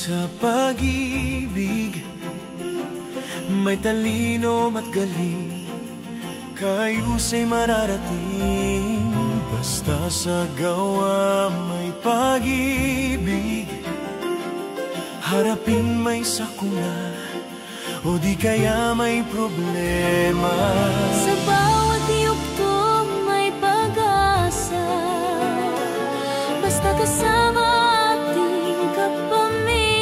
Sa pag-ibig, may talino at galing, kaayusa'y mararating. Basta sa gawa may pag-ibig, harapin may sakuna, o di kaya may problema. Sa bawat yugto may pag-asa, basta kasama ating kapamilya.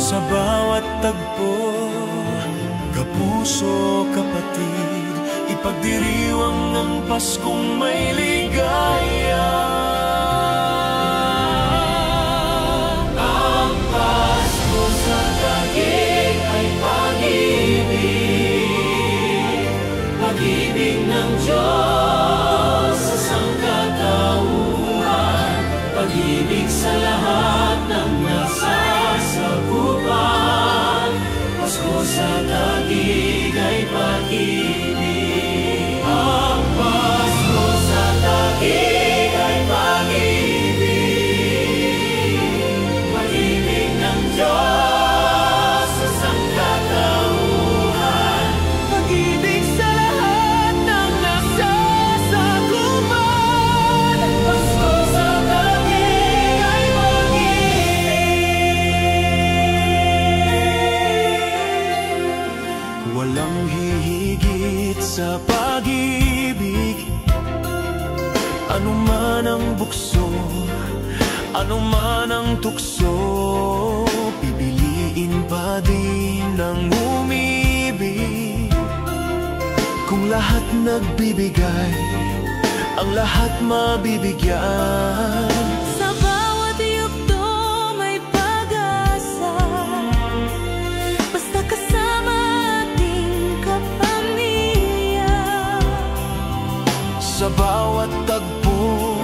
Sa bawat tagpo, kapuso, kapatid, ipagdiriwang ng Paskong may ligaya. Ang Pasko sa Taguig ay pag-ibig, pag-ibig ng Diyos sa sangkatauhan, pag-ibig sa lahat ng nasasakupan. Pasko sa Taguig ay pag-ibig. Ang Pasko sa Taguig ay pag-ibig, pag-ibig ng Diyos sa sangkatauhan, pag-ibig sa lahat ng nasasakupan. Pasko sa Taguig ay pag-ibig. Walang hihigit sa pag-ibig, anuman ang bukso, anuman ang tukso, pipiliin pa din ng umibig. Kung lahat nagbibigay, ang lahat mabibigyan. Sa bawat yugto may pag-asa, basta kasama ating kapamilya. Sa bawat tagpo,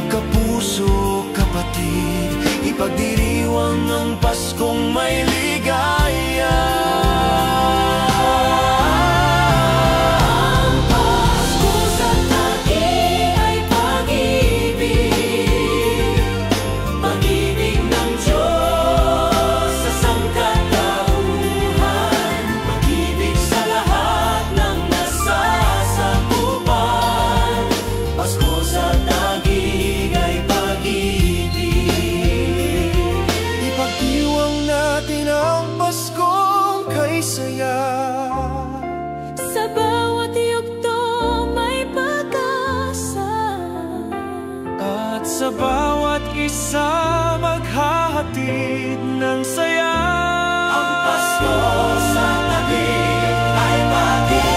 kapuso, kapatid, ipagdiriwang ang Paskong may ligaya. Ang Pasko sa Taguig ay pag-ibig, pag-ibig ng Diyos sa sangkatauhan, pag-ibig sa lahat ng nasasakupan. Pasko sa Taguig ay pag-ibig, ipagdiwang natin ang Paskong kay saya. Sa bawat yugto may pag-asa, At sa bawat isa maghahatid ng saya. Ang Pasko sa Taguig ay pag-ibig.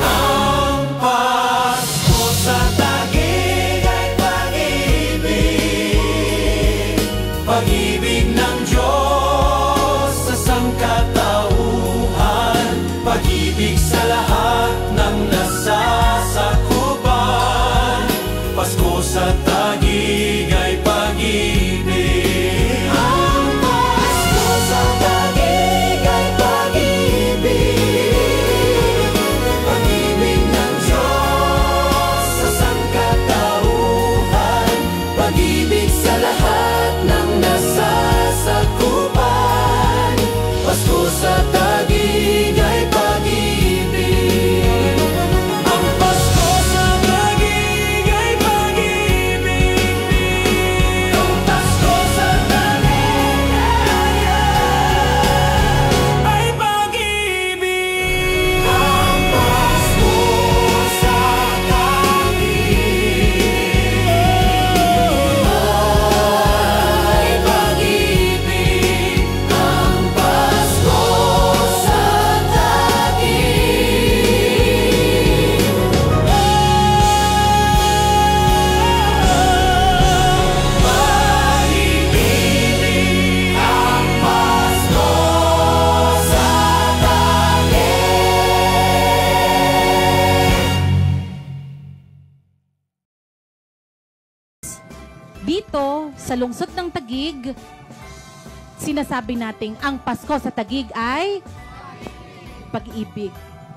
Ang Pasko sa Taguig ay pag-ibig, pag-ibig ng Diyos sa sangkatauhan, pag-ibig sa lahat ng nasasakupan. Pasko sa Taguig ay pag-ibig. Ang Pasko sa Taguig ay pag-ibig, pag-ibig ng Diyos sa sangkatauhan, pag-ibig sa lahat ng nasasakupan. Pasko sa Taguig ay pag-ibig. Ang Pasko sa Taguig ay pag-ibig. Ang Pasko sa Taguig ay pag-ibig. Ang Pasko sa Taguig ay pag-ibig. Ang Pasko sa Pag-ibig. Ang Pasko sa Dito, sa lungsod ng Taguig, sinasabi nating ang Pasko sa Taguig ay pag-ibig.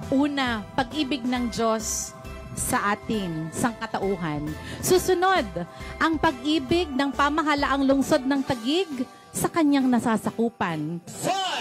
Una, pag-ibig ng Diyos sa ating sangkatauhan. Susunod, ang pag-ibig ng pamahalaang lungsod ng Taguig sa kanyang nasasakupan. 5,